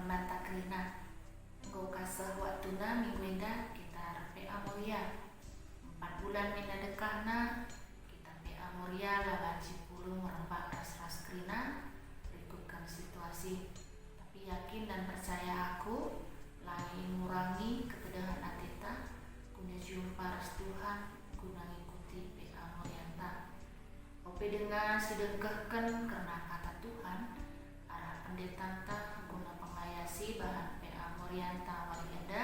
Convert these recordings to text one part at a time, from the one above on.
Banta Krina. Engkau kasih waktuna minggu enda kita PA Mulia 4 bulan mina dekahna kita PA Mulia lawan 10 merembak ras-ras Krina berikutkan situasi. Tapi yakin dan percaya aku lain ngurangi kepedahan ateta guna jumpa ras Tuhan guna ngikuti PA Mulianta. Ope dengan sedekahkan karena kata Tuhan arah pendetanta guna pengayasi bahan PA Mulianta Walianda.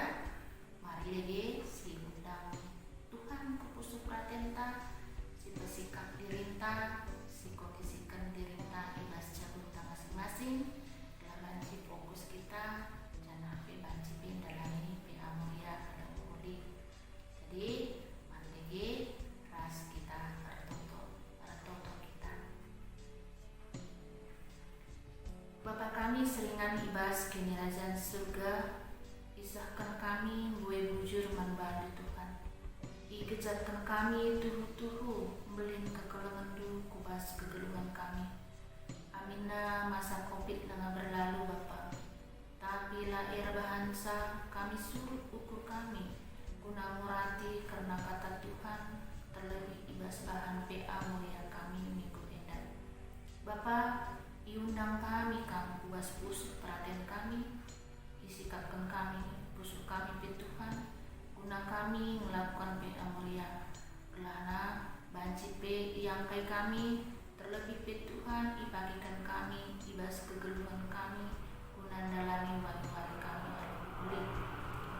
Mari lagi si undang Tuhan kepusuk pratenta si bersikap dirinta si kondisikan dirinta ibas cabut masing-masing dalam banci fokus kita jangan banci pindalani PA Mulia pada umuri. Jadi mari ras kita bertoto kita. Bapa kami seringan ibas kini kerajaan surga, isahkan kami gue bujur manbandu Tuhan. Igejatkan kami tuhu-tuhu belin kekelengendu kubas kegelungan kami. Amina masa covid nanga berlalu Bapa. Tapi lahir bahansa kami surut ukur kami guna murati karena kata Tuhan terlebih ibas bahan PA Mulia kami minggu endan. Bapa iundang kami kamu kubas pusuk perhatian kami, isikapkan kami pusuk kami pe Tuhan guna kami melakukan PA Mulia kelana banci pe yang kai kami terlebih pe Tuhan ibagikan kami ibas kegeluhan kami guna dalani wali-wali kami boleh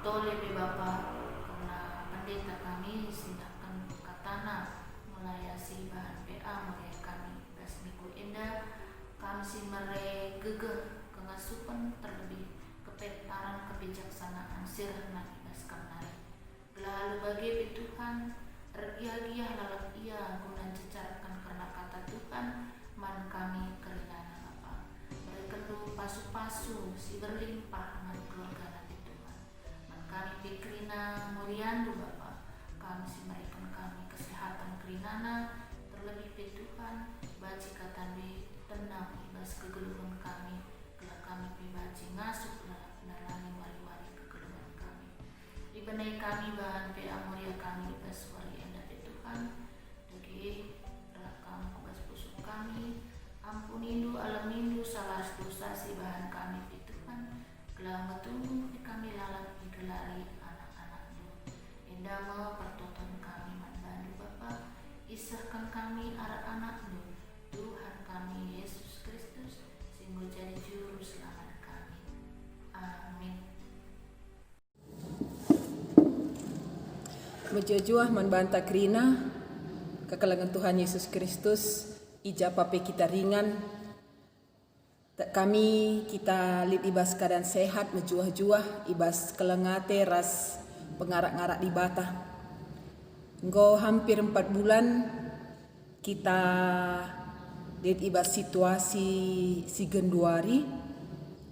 tole pe Bapa karena pendeta kami sindahkan katana melayasi bahan PA Mulia kami ibas minggu endah kami si mere gegeh kengasupan terlebih kepentaran kebijaksanaan sirna ibas kamnari. Lalu bagi Tuhan tergiah-giah lalap ia guna cecarkan karena kata Tuhan man kami kerilana Bapa. Mereka lu pasu-pasu si berlimpah man keluarga nanti Tuhan. Man kami pikrina muriandu Bapa. Kami si mereka kami kesehatan kerinana terlebih pe Tuhan baci katanbe tenang ibas kegeluhan kami kelak kami pibaci ngasup nalani wali-wali kegeluhan kami dibenai kami bahan PA Mulia kami ibas wali enda Tuhan dugi rakam kubas pusuk kami ampunindu alamindu salah dosa si bahan kami Tuhan kelak metunggu kami lalat digelari anak-anakmu enda mau pertoton kami manbandu Bapa isahkan kami anak-anakmu Tuhan kami Yesus Kristus sehingga jadi juru selamat kami. Amin. Mejojuah manbanta krina kekalangan Tuhan Yesus Kristus ijapape kita ringan tak kami kita lid ibas keadaan sehat mejuah-juah ibas kelengate ras pengarak-ngarak di bata. Engkau hampir 4 bulan kita lihat ibas situasi si genduari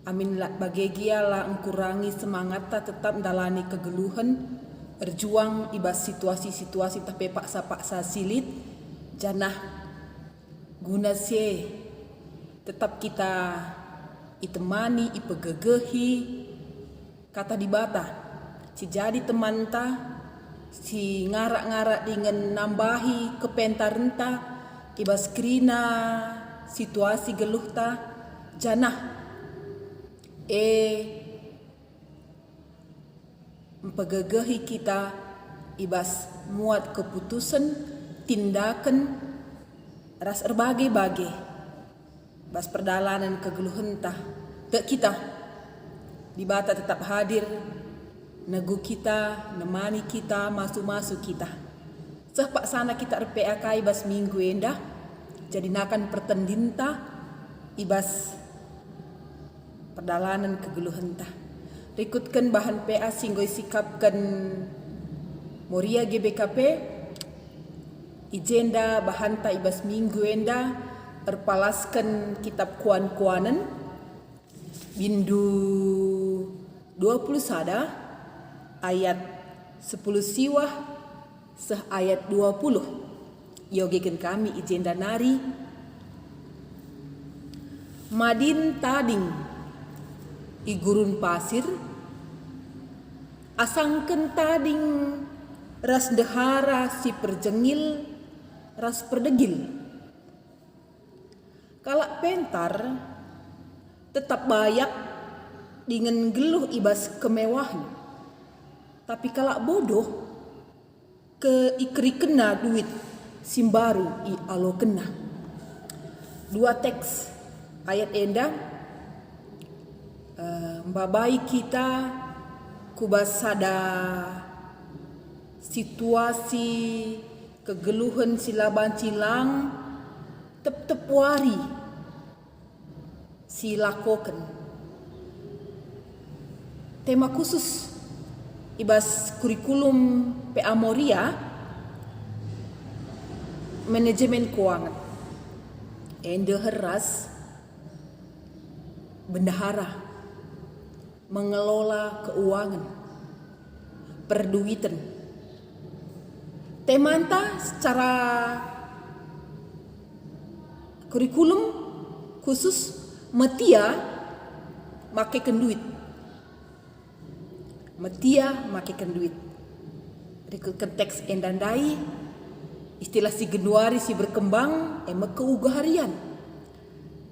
amin lah bagegia lah engkurangi semangat tetap dalani kegeluhan berjuang ibas situasi-situasi tapi paksa-paksa silit janah guna se tetap kita itemani ipegegehi kata di bata si jadi teman ta si ngarak-ngarak dengan nambahi kepentarenta ibas krina situasi geluh ta janah mempegegehi kita ibas muat keputusan tindakan ras erbage-bage bas perdalanan kegeluhan ta tak kita di bata tetap hadir negu kita nemani kita masuk-masuk kita sepak sana kita RPA ibas minggu endah jadi nakan pertendinta ibas perdalanan kegeluhan ta rikutkan bahan PA singgoi sikapkan Moria GBKP ijenda bahan ta ibas minggu endah perpalaskan kitab kuan-kuanan bindu 20 sada ayat 10 siwah seh ayat 20 yogikan kami ijenda nari madin tading i gurun pasir asangken tading ras dehara si perjengil ras perdegil. Kalak pentar tetap bayak dengan geluh ibas kemewahan. Tapi kalak bodoh ke ikri kena duit simbaru i alo kena. Dua teks ayat endang mbabai kita kubas sada situasi kegeluhan silaban cilang tep wari silakoken. Tema khusus ibas kurikulum PA Moria manajemen keuangan. Ende heras bendahara mengelola keuangan perduitan. Temanta secara kurikulum khusus metia makaikan duit. Metia makaikan duit. Rikutkan teks endandai istilah si genuari si berkembang keugaharian,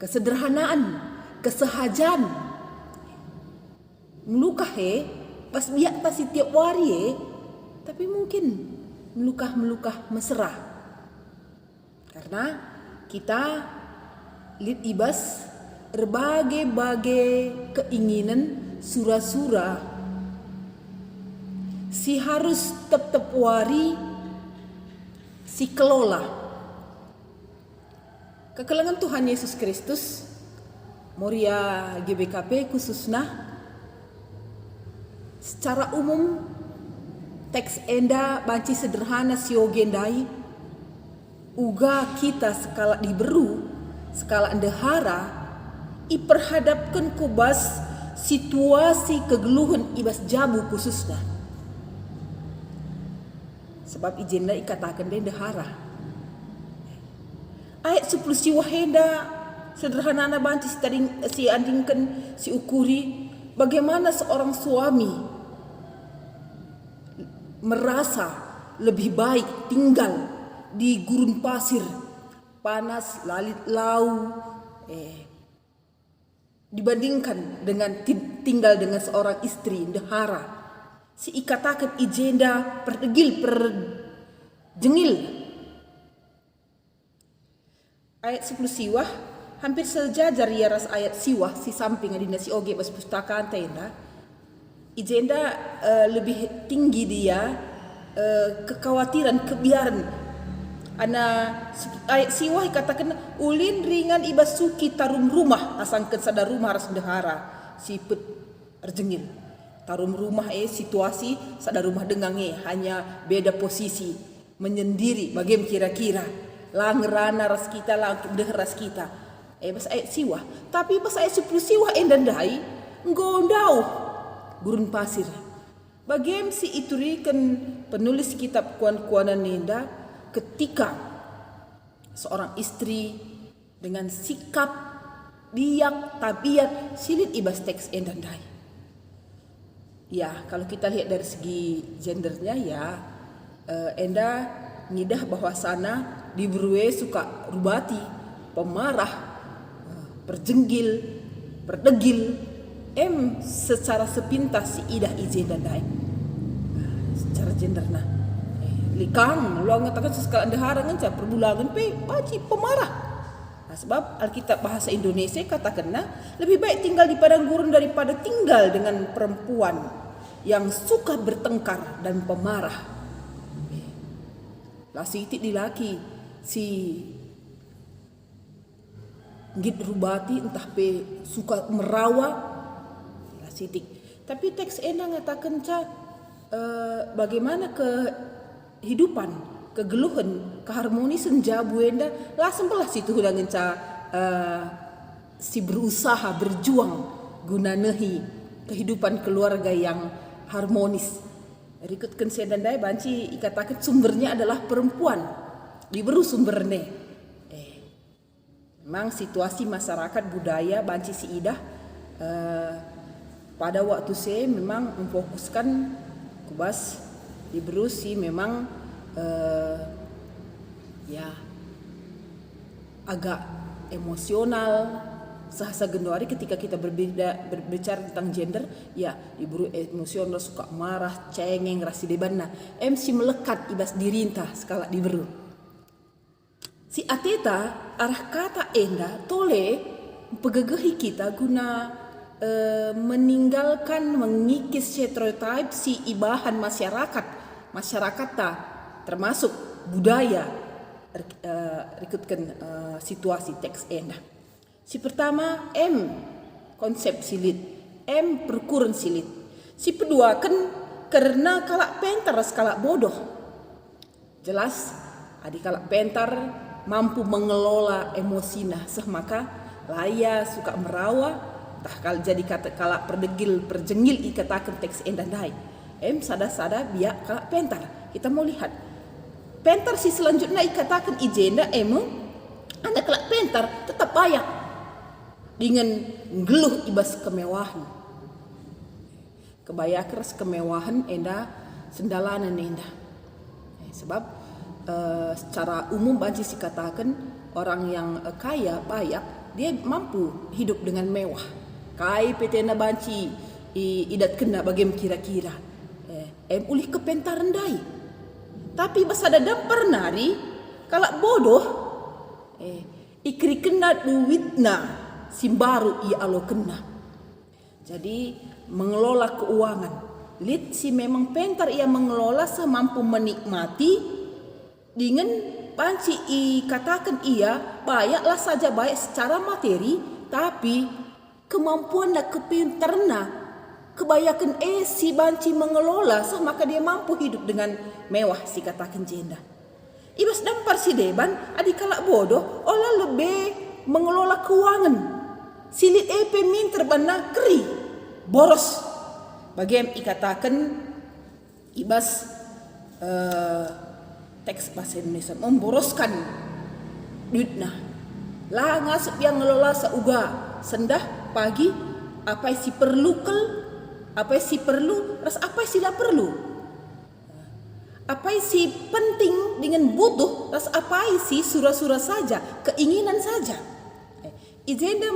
kesederhanaan, kesehajan. Melukah pas biak tas setiap hari tapi mungkin melukah mesra. Karena kita lihat ibas berbagai keinginan sura-sura si harus tetap wari si kelola. Kekelangan Tuhan Yesus Kristus Moria GBKP khususnya secara umum teks enda banci sederhana siogendai uga kita skala diberu skala endahara iperhadapkan kubas situasi kegeluhan ibas jabu khususnya. Sebab ijenda ikatakan dia dehara. Ayat 10 si wahenda sederhana banci si andingkan si ukuri bagaimana seorang suami merasa lebih baik tinggal di gurun pasir panas lalit lau dibandingkan dengan tinggal dengan seorang istri dehara. Si ikatakan ijenda perdegil perjengil. Ayat 10 siwah hampir sejajar ya ras ayat siwah si samping adina si oge bas pustakaan tenda. Ijenda lebih tinggi dia kekhawatiran kebiaran. Ana ayat siwah katakan ulin ringan ibas suki tarum rumah asangkan sadar rumah ras dehara si pet erjengil. Tarum rumah situasi sadar rumah dengang hanya beda posisi menyendiri bagaimana kira-kira langerana ras kita deh ras kita pas ayat siwah tapi pas ayat 10 siwah endandai nggondau gurun pasir bagaimana si iturikan penulis kitab kuan-kuanan nenda ketika seorang istri dengan sikap biak tabiat silit ibas teks endandai. Ya, kalau kita lihat dari segi gendernya ya, enda ngidah bahwa sana di Brue suka rubati, pemarah, perjenggil, perdegil, secara sepintas si idah izin dan daik. Secara gendernya, likang, lo ngatakan sesekali dehara ngenca perbulangan baci pemarah. Nah, sebab Alkitab bahasa Indonesia katakanlah lebih baik tinggal di padang gurun daripada tinggal dengan perempuan yang suka bertengkar dan pemarah. Lah sitik di laki si git rubati entah pe suka merawa lah sitik. Tapi teks ena ngatakan bagaimana kehidupan, kegeluhan, keharmonisan jabu enda lah sembelah situ dengan si berusaha berjuang guna nehi kehidupan keluarga yang harmonis. Rikutkan sedandai banci ikatakan sumbernya adalah perempuan. Diberu sumbernya. Memang situasi masyarakat budaya banci si idah pada waktu saya memang memfokuskan kubas di Berusi memang ya agak emosional sahasa gendori ketika kita berbicara tentang gender, ya ibu emosional suka marah, cengeng, rasi debanna. MC melekat ibas dirintah skala diberu. Si ateta arah kata enda tole pegegehi kita guna meninggalkan mengikis stereotip si ibahan masyarakat termasuk budaya ikutkan situasi teks enda. Si pertama konsep silit, perkuran silit. Si kedua kan karena kalak pentar kalak bodoh. Jelas adik kalak pentar mampu mengelola emosinya, maka laya suka merawa, tah kal jadi kata kalak perjengil ikatakan teks endandai. Sada biak kalak pentar. Kita mau lihat pentar si selanjutnya ikatakan ijenda anak kalak pentar tetap bayak dengan ngeluh ibas kemewahan. Kebayakers kemewahan enda sendalanan enda. Sebab secara umum banci si katakan orang yang kaya bayak dia mampu hidup dengan mewah. Kai petena banci idat kena bagaimana kira-kira. Ulih kepentaran dai. Tapi basada dampar nari kalak bodoh ikri kena duitna simbaru ia alo kena. Jadi mengelola keuangan. Lid si memang pentar ia mengelola semampu menikmati dengan panci katakan ia bayaklah saja baik secara materi, tapi kemampuan nak kepintarna kebayakan si banci mengelola maka dia mampu hidup dengan mewah si katakan jenda. Ibas dampar si deban adik kalak bodoh olah lebih mengelola keuangan. Silit minter bana keri boros. Bagaimana ikatakan ibas teks bahasa Indonesia memboroskan duitna. Lah ngasup yang ngelola sauga sendah pagi apa si perlu ras apa sila perlu. Apa si penting dengan butuh ras apa si surah-surah saja, keinginan saja. Ijenda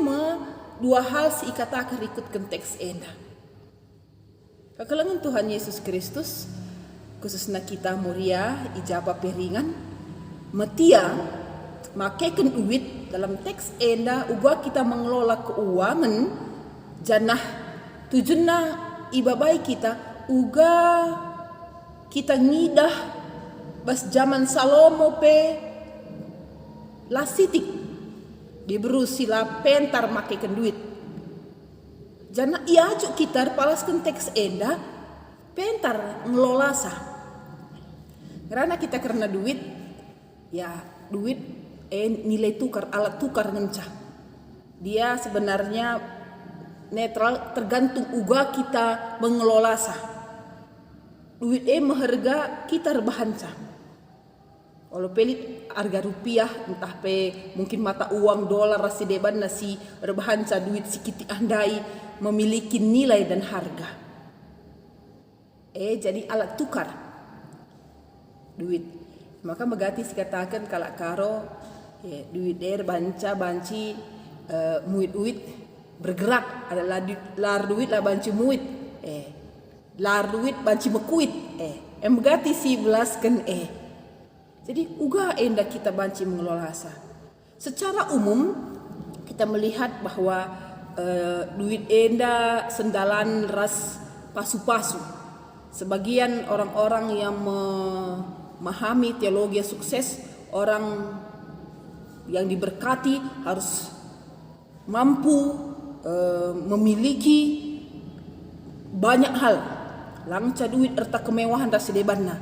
dua hal si ikatakan ikut konteks enda. Kekalangan Tuhan Yesus Kristus khususnya kita muria ijaba peringan metia makekan uit dalam teks enda ubah kita mengelola keuangan janah tujuanna ibabai kita uga kita ngidah bas zaman Salomo lasitik diberi sila pentar makekan duit. Jana ia ajuk kita palaskan teks enda pentar ngelola sah. Karena kita karena duit nilai tukar alat tukar ngencah. Dia sebenarnya netral tergantung uga kita mengelola sah. Duit maharga kita rebahanca. Kalau pelit harga rupiah entah mungkin mata uang dolar rasi deban nasi rebahanca duit sikiti andai memiliki nilai dan harga. Jadi alat tukar duit. Maka megati sikatakan kalak karo duit banci muit bergerak adalah lar duit lah banci muit lar duit banci mekuit megati si belaskan Jadi uga enda kita banci mengelola asa. Secara umum kita melihat bahwa duit enda sendalan ras pasu-pasu. Sebagian orang-orang yang memahami teologi sukses, orang yang diberkati harus mampu memiliki banyak hal. Langca duit erta kemewahan rasi debanna.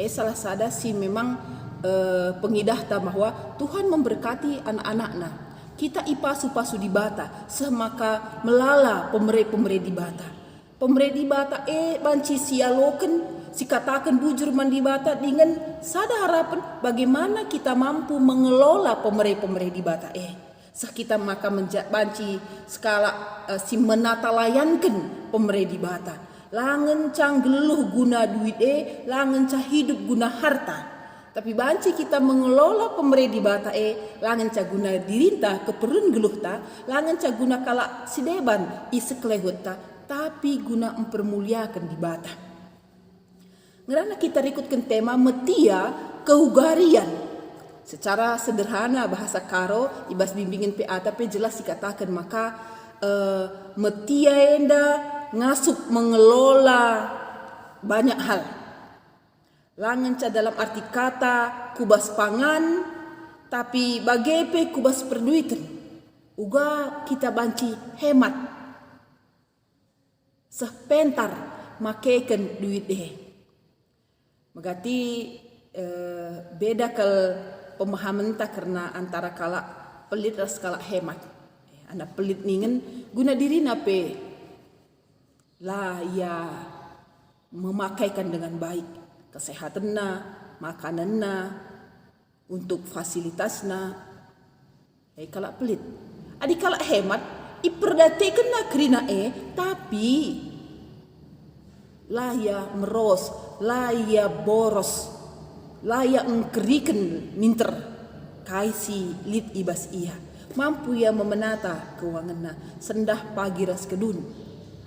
Salah sada si memang pengidahta bahwa Tuhan memberkati anak-anaknya. Kita ipasu-pasu di bata, semaka melala pemere di bata. Pemere di bata banci sialoken, si katakan bujur mandi bata dengan sada harapan bagaimana kita mampu mengelola pemere di bata Sah kita maka banci skala si menata layankan pemerintah di bata. Langen cang geluh guna duit langen cah hidup guna harta. Tapi banci kita mengelola pemerintah di bata langen cah guna dirinta keperun geluh ta, langen cah guna kala sideban iseklehut ta, tapi guna mempermuliakan di bata. Ngerana kita rikutkan tema metia kehugarian. Secara sederhana bahasa karo ibas bimbingan PA tapi jelas dikatakan maka metia enda ngasup mengelola banyak hal. Langenca dalam arti kata kubas pangan tapi bagepe kubas perduitan. Uga kita banci hemat. Sepentar makeken duit Megati beda ke pemahaman tak karena antara kala pelit dan skala hemat. Anak pelit ningen guna diri nape lah ya memakaikan dengan baik kesehatan makanan untuk fasilitas kala pelit. Adi kala hemat iperdatekan kerina tapi lah ya meros, lah ya boros, lah ya engkeriken minter kaisi lit ibas iya. Mampu ya memenata keuanganna sendah pagi ras kedun.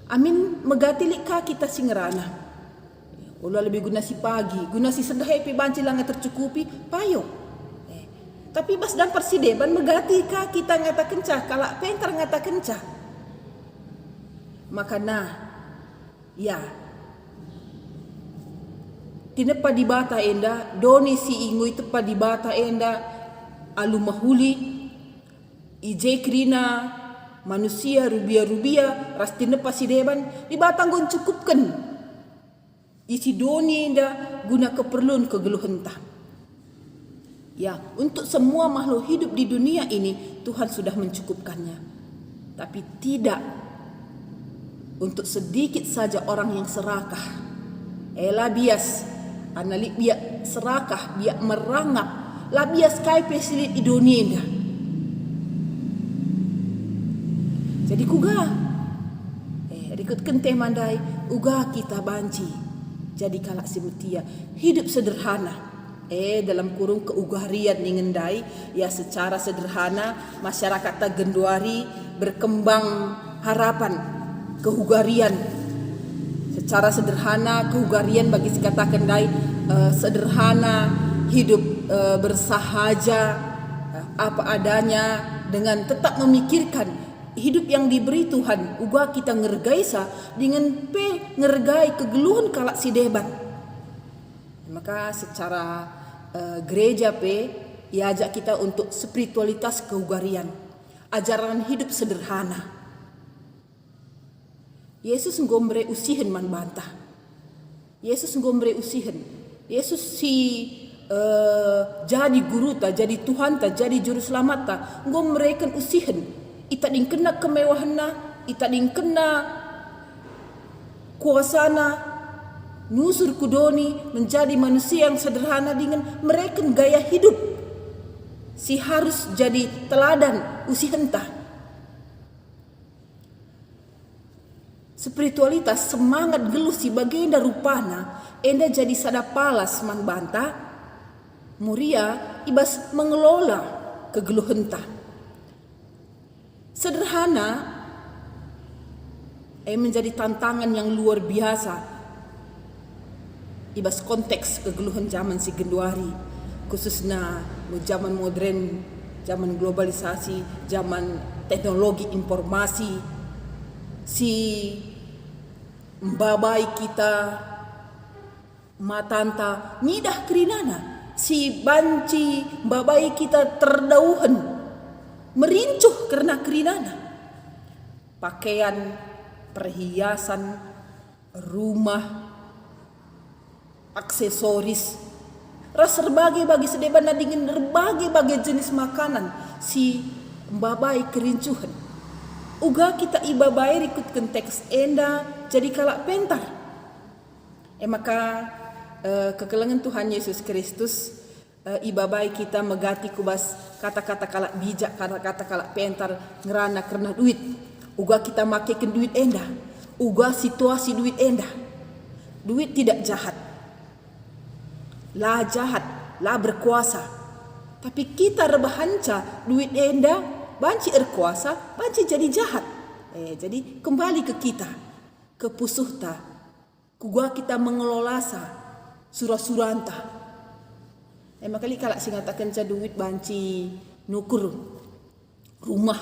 Amin megatilik ka kita singerana. Ulah lebih guna si pagi, guna si sendah epi banci langa tercukupi, payo. Tapi bas dan persideban megati ka kita ngata kencah, kala pentar ngata kencah. Maka ya tinepa di bata enda, doni si ingui tepa di bata enda, alu mahuli, ije krina, manusia rubia ras tinepa si deban, di batang gon cukupkan. Isi doni enda guna keperluan kegeluhentah. Ya, untuk semua makhluk hidup di dunia ini Tuhan sudah mencukupkannya. Tapi tidak untuk sedikit saja orang yang serakah. Labias analik biak serakah, biak merangap, labias kai pesilit di dunia dah. Jadi kuga, rikutkan tema mandai, uga kita banci. Jadi kalak semetia hidup sederhana. Dalam kurung keugarian ningendai ya secara sederhana masyarakat Tagenduari berkembang harapan kehugarian. Secara sederhana kehugarian bagi sikatakan dai sederhana hidup bersahaja apa adanya dengan tetap memikirkan hidup yang diberi Tuhan. Uga kita ngergai sa dengan ngergai kegeluhan kalak si deban. Maka secara gereja ajak kita untuk spiritualitas kehugarian, ajaran hidup sederhana. Yesus ngombre usihen man bantah. Yesus ngombre usihen. Yesus si jadi guru ta, jadi Tuhan ta, jadi juru selamat ta, ngomrekan usihen. Ita ding kena kemewahanna, ita ding kena kuasana, nusur kudoni menjadi manusia yang sederhana dengan mereka gaya hidup. Si harus jadi teladan usihentah. Spiritualitas semangat geluh si baginda rupana enda jadi sada palas man banta muria ibas mengelola kegeluhentah. Sederhana menjadi tantangan yang luar biasa ibas konteks kegeluhan zaman si Genduari, khususnya zaman modern, zaman globalisasi, zaman teknologi informasi. Si mbabai kita matanta nidah kerinana, si banci mbabai kita terdauhan merincuh karena kerinana. Pakaian, perhiasan, rumah, aksesoris, ras berbagai bagi sedeban dingin berbagai jenis makanan si mbabai kerincuhan. Uga kita ibabai rikut teks enda jadi kalak pentar. Maka kekelengan Tuhan Yesus Kristus ibabai kita megati kubas kata-kata kalak bijak, kata-kata kalak pentar ngerana karena duit. Uga kita makekan duit endah. Uga situasi duit endah. Duit tidak jahat. Lah jahat, lah berkuasa. Tapi kita rebahanca duit endah, banci berkuasa, banci jadi jahat. Jadi kembali ke kita, ke pusuhta. Kuga kita mengelola surah-suranta. Makali kalak singatakan ca duit banci nukur rumah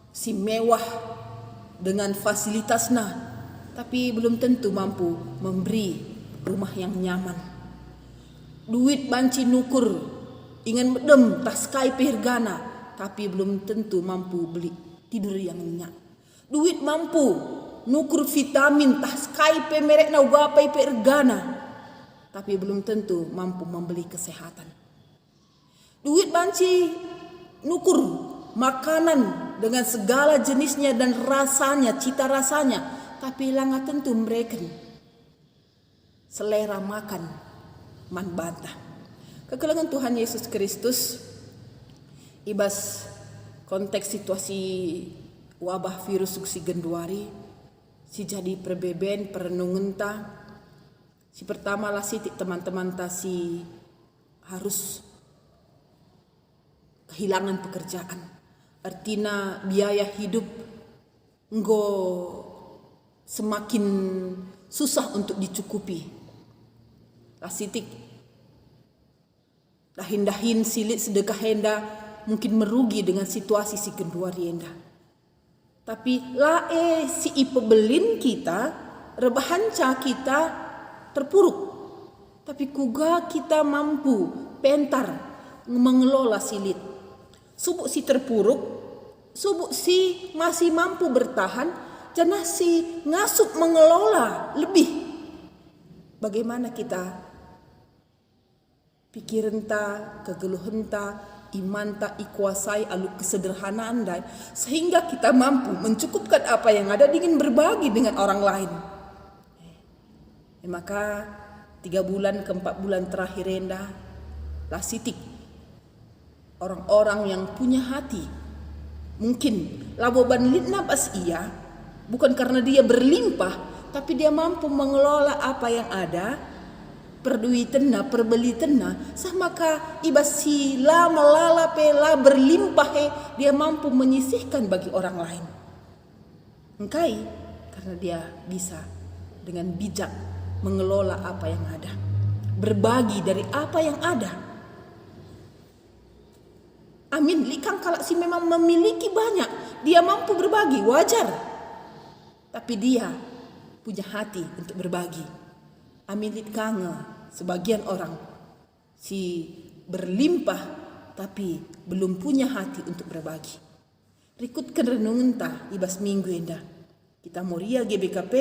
si mewah dengan fasilitasnya, tapi belum tentu mampu memberi rumah yang nyaman. Duit banci nukur ingan medem tas kai pergana, tapi belum tentu mampu beli tidur yang nyenyak. Duit mampu nukur vitamin tas kai pe merek na ugapai pergana, tapi belum tentu mampu membeli kesehatan. Duit banci nukur makanan dengan segala jenisnya dan rasanya, cita rasanya, tapi langa tentu mereka selera makan man bantah. Kekelangan Tuhan Yesus Kristus ibas konteks situasi wabah virus suksi genduari si jadi perbeben perenungan ta. Si pertama lah si teman-teman tasi harus kehilangan pekerjaan. Artinya biaya hidup enggo semakin susah untuk dicukupi. Lah sitik dahin-dahin silit sedekah henda mungkin merugi dengan situasi si kedua rienda. Tapi lae si ipebelin kita, rebahanca kita terpuruk, tapi kuga kita mampu pentar mengelola silit. Subuk si terpuruk, subuk si masih mampu bertahan, janah si ngasup mengelola lebih. Bagaimana kita pikiran ta, kegeluhan ta, iman ta ikuasai alu kesederhanaan dai, sehingga kita mampu mencukupkan apa yang ada dengan berbagi dengan orang lain. Maka 3 bulan ke 4 bulan terakhir rendah lah sitik orang-orang yang punya hati mungkin laboban litna pas ia bukan karena dia berlimpah, tapi dia mampu mengelola apa yang ada, perduitanna, perbelitanna, sama maka ibasi la melala pela berlimpah dia mampu menyisihkan bagi orang lain. Engkai karena dia bisa dengan bijak mengelola apa yang ada, berbagi dari apa yang ada. Amin. Likang kalau si memang memiliki banyak, dia mampu berbagi, wajar. Tapi dia punya hati untuk berbagi. Amin. Likang sebagian orang si berlimpah tapi belum punya hati untuk berbagi. Rikutkan renungan ta ibas minggu endah. Kita Moria GBKP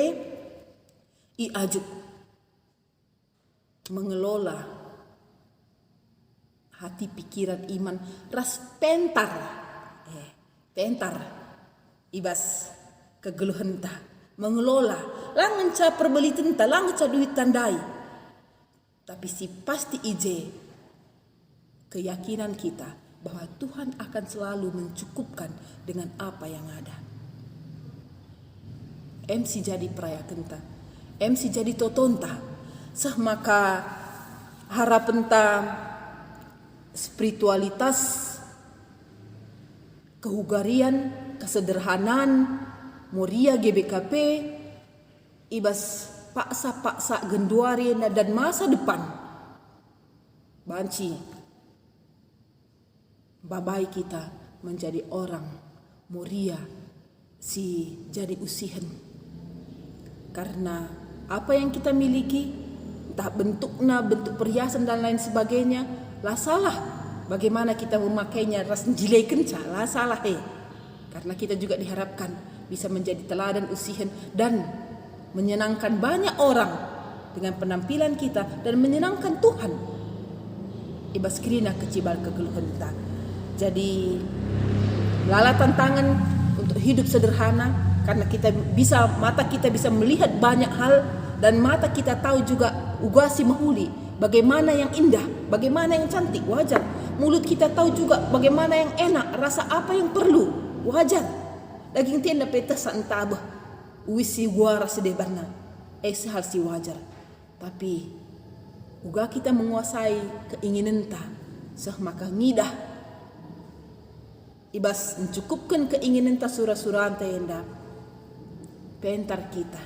i ajuk mengelola hati, pikiran, iman, ras pentar, pentar, ibas kegeluhan ta, mengelola, langan ca perbeli tenta, langan ca duit tandai, tapi si pasti ije keyakinan kita bahwa Tuhan akan selalu mencukupkan dengan apa yang ada. MC jadi perayakan ta, MC jadi totonta. Sah maka harapan ta spiritualitas, kehugarian, kesederhanaan, Moria GBKP, ibas paksa-paksa genduari dan masa depan. Banci babai kita menjadi orang Moria si jadi usihan. Karena apa yang kita miliki, entah bentuknya, bentuk perhiasan dan lain sebagainya, lah salah. Bagaimana kita memakainya, ras jileken lah salah Karena kita juga diharapkan bisa menjadi teladan usihan dan menyenangkan banyak orang dengan penampilan kita dan menyenangkan Tuhan. Ibas kirina kecibal kegeluhan kita. Jadi lala tantangan untuk hidup sederhana, karena mata kita bisa melihat banyak hal dan mata kita tahu juga ugasi mahuli bagaimana yang indah, bagaimana yang cantik, wajar. Mulut kita tahu juga bagaimana yang enak, rasa apa yang perlu, wajar. Daging tenda peta santabah, wisi wara sedebana, sehal si wajar. Tapi uga kita menguasai keinginan ta, seh maka ngidah. Ibas mencukupkan keinginan ta surah-surah ta yenda. Pentar kita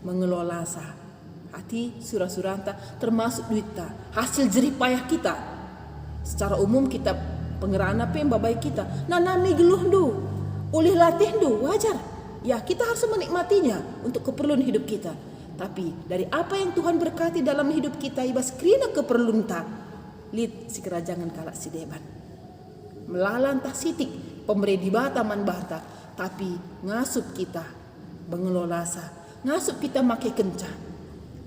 mengelola sah hati surah-surah ta termasuk duit ta, hasil jerih payah kita. Secara umum kita pengerana babai kita. Nani geluh du, oleh latih du, wajar. Ya kita harus menikmatinya untuk keperluan hidup kita. Tapi dari apa yang Tuhan berkati dalam hidup kita, ibas krina keperluan ta, lid si kerajangan kalak si deban. Melalan tak sitik pemberi di bata man bata, tapi ngasup kita mengelola sa, ngasup kita make kenca.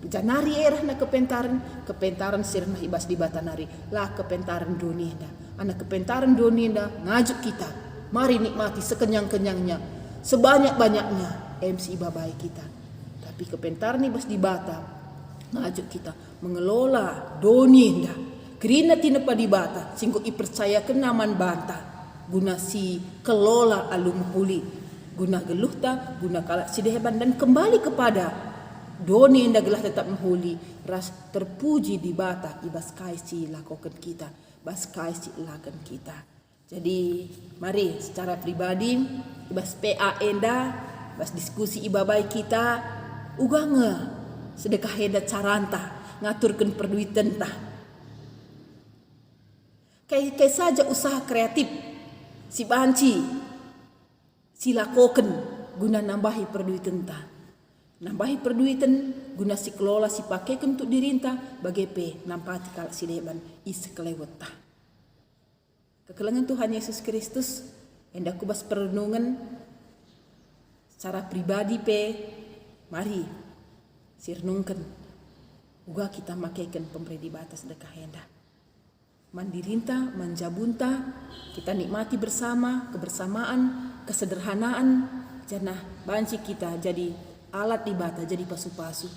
Janari erah na kepentaran sirna ibas di bata nari lah kepentaran dunia dah. Anak kepentaran dunia dah ngajuk kita. Mari nikmati sekenyang-kenyangnya, sebanyak-banyaknya MC babai kita. Tapi kepentaran ibas di bata ngajuk kita mengelola dunia dah. Kerina tinepa di bata singgo ipercaya kenaman banta guna si kelola alum huli guna geluh ta guna kalak sideheban dan kembali kepada doni yang gelah tetap menghuli ras terpuji di bata ibas kaisi lakukan kita bas kaisi lakukan kita. Jadi mari secara pribadi ibas PA enda bas diskusi ibabai kita uga nge sedekah enda caranta ngaturkan perduitan tah. Kayak saja usaha kreatif si banci si lakoken guna nambahi perduitan ta. Nambahi perduitan guna si kelola si pakai untuk dirinta bagai pe nampati kalak si deban is kelewat ta. Kekelengan Tuhan Yesus Kristus hendak kubas perenungan secara pribadi pe mari sirnungkan uga kita makaikan pemberi di batas sedekah hendak. Mandirinta, manjabunta, kita nikmati bersama, kebersamaan, kesederhanaan, janah banci kita jadi alat di bata, jadi pasu-pasu.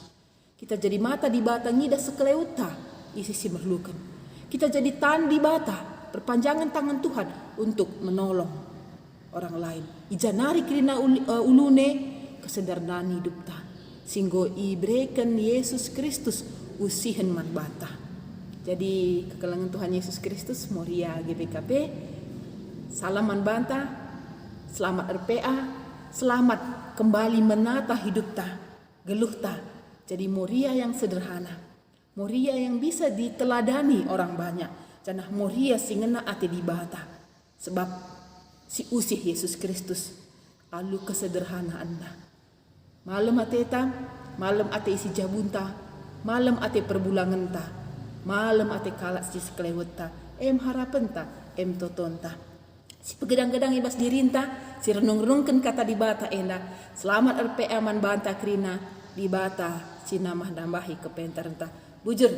Kita jadi mata di bata, ngida sekeleuta, isi si merlukan. Kita jadi tan di bata, perpanjangan tangan Tuhan untuk menolong orang lain. Ijanari kirina ulune, kesederhanaan hidup ta. Singgo ibreken Yesus Kristus usihen man bata. Jadi kekelangan Tuhan Yesus Kristus Moria GBKP salaman banta, selamat RPA, selamat kembali menata hidup ta, geluh ta. Jadi Moria yang sederhana, Moria yang bisa diteladani orang banyak. Janah Moria singena ate di bata, sebab si usih Yesus Kristus alu kesederhanaan ta. Malam ate ta, malam ate isi jabunta, malam ate perbulangan ta. Malam ate kalak si sekelewet ta, harapan ta, toton ta. Si pegedang-gedang ibas dirinta, si renung-renungkan kata di bata enda. Selamat RPA man banta krina di bata, si namah nambahi kepentaran ta. Bujur.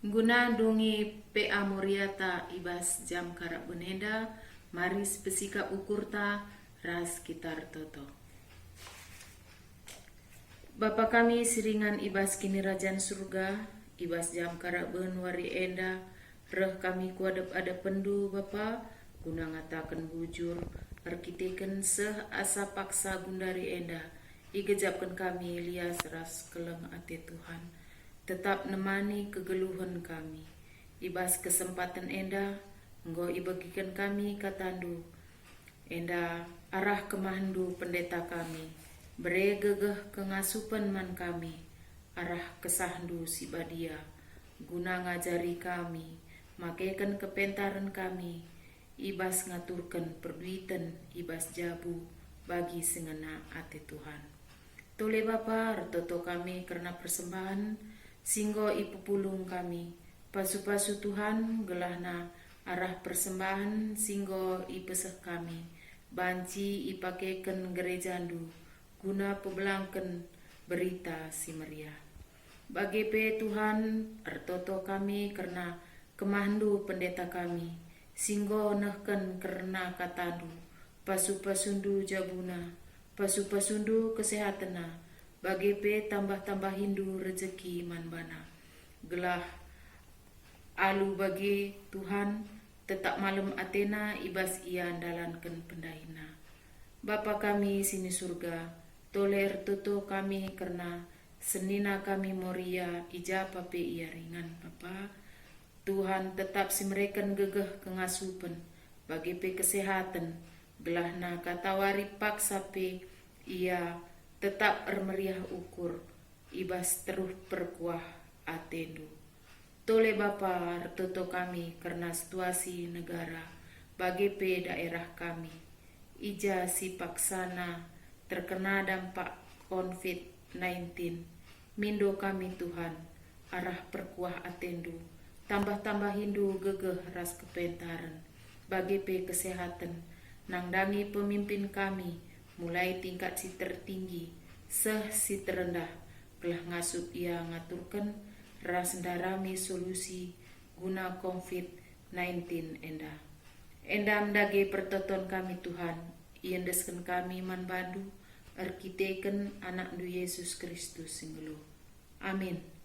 Guna dungi PA Moriata ibas jam karak beneda, mari spesika ukurta ras kitar toto. Bapa kami siringan ibas kini rajan surga, ibas jam karak ben wari enda, reh kami kuadep ada pendu Bapa, guna ngatakan bujur, arkiteken seh asa paksa gundari enda, igejapkan kami lias ras keleng ate Tuhan. Tetap nemani kegeluhan kami. Ibas kesempatan enda, engkau ibagikan kami katandu. Enda arah kemahandu pendeta kami. Bere gegeh kengasupan man kami. Arah kesahndu si badia. Guna ngajari kami. Makaikan kepentaran kami. Ibas ngaturkan perduitan ibas jabu bagi sengena ate Tuhan. Tole Bapa retoto kami karena persembahan singgo ipupulung kami. Pasu-pasu Tuhan gelahna arah persembahan singgo ipeseh kami. Banci ipakaikan gerejandu guna pebelangken berita si meriah. Bagi pe Tuhan retoto kami karena kemahandu pendeta kami. Singgo nehken karena katandu. Pasu-pasundu jabuna. Pasu-pasundu kesehatana. Bagi pe tambah-tambah hindu rezeki manbana. Gelah alu bagi Tuhan tetap malam Athena ibas ia andalankan pendahina. Bapa kami sini surga, toler tutu kami karena senina kami moria ija pape ia ringan Bapa. Tuhan tetap simrekan gegeh kengasupen bagi pe kesehatan. Gelahna katawari paksa pe ia tetap ermeriah ukur, ibas teruh perkuah atendu. Tole Bapa retuto kami karena situasi negara, bagi pe daerah kami. Ija si paksana terkena dampak COVID-19. Mindo kami Tuhan, arah perkuah atendu. Tambah-tambah hindu gegeh ras kepentaran, bagi pe kesehatan. Nangdangi pemimpin kami, mulai tingkat si tertinggi, si terendah, gelah ngasup ia ngaturkan ras darami solusi guna COVID-19 enda. Enda mendage pertoton kami Tuhan, iendeskan kami man bandu, arkiteken anak du Yesus Kristus singgelu. Amin.